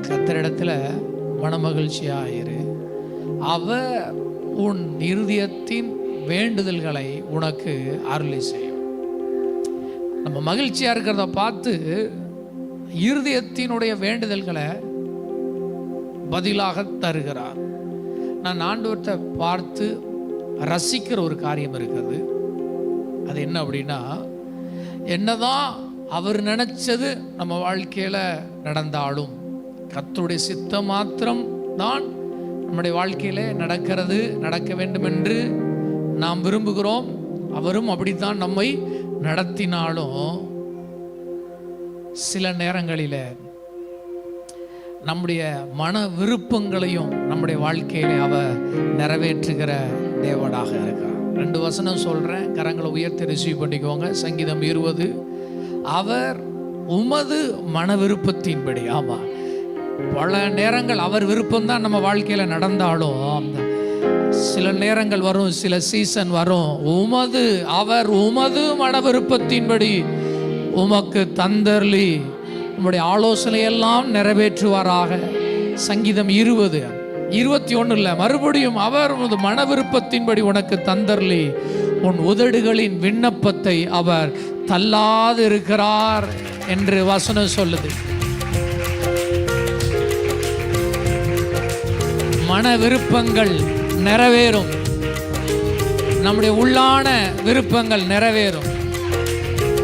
கர்த்தரிடத்துல மனமகிழ்ச்சியாயிரு. அவர் உன் இருதயத்தின் வேண்டுதல்களை உனக்கு அருளி செய்யும். நம்ம மகிழ்ச்சியா இருக்கிறத பார்த்து இருதயத்தினுடைய வேண்டுதல்களை பதிலாக தருகிறார். நான் ஆண்டவர்கிட்ட பார்த்து ரசிக்கிற ஒரு காரியம் இருக்குது. அது என்ன அப்படின்னா, என்னதான் அவர் நினைச்சது நம்ம வாழ்க்கையில நடந்தாலும் கர்த்தருடைய சித்தம் மாத்திரம் தான் நம்முடைய வாழ்க்கையில நடக்க வேண்டும் என்று நாம் விரும்புகிறோம். அவரும் அப்படித்தான் நம்மை நடத்தினாலும் சில நேரங்களில் நம்முடைய மன விருப்பங்களையும் நம்முடைய வாழ்க்கையில அவர் நிறைவேற்றுகிற தேவனாக இருக்கிறார். 2 வசனம் சொல்றேன், கரங்களை உயர்த்தி ரிசீவ் பண்ணிக்கோங்க. சங்கீதம் 20, அவர் உமது மன விருப்பத்தின்படி. ஆமா, பல நேரங்கள் அவர் விருப்பம்தான் நம்ம வாழ்க்கையில நடந்தாலும் சில நேரங்கள் வரும், சில சீசன் வரும், அவர் உமது மன விருப்பத்தின்படி உமக்கு தந்தர்லி உம்முடைய ஆலோசனையெல்லாம் நிறைவேற்றுவாராக. சங்கீதம் 20:21 மறுபடியும் அவர் உமது மன விருப்பத்தின்படி உனக்கு தந்தர்லி உன் உதடுகளின் விண்ணப்பத்தை அவர் தள்ளாது இருக்கிறார் என்று வசனம் சொல்லுது. மன விருப்பங்கள் நிறைவேறும், நம்முடைய உள்ளான விருப்பங்கள் நிறைவேறும்.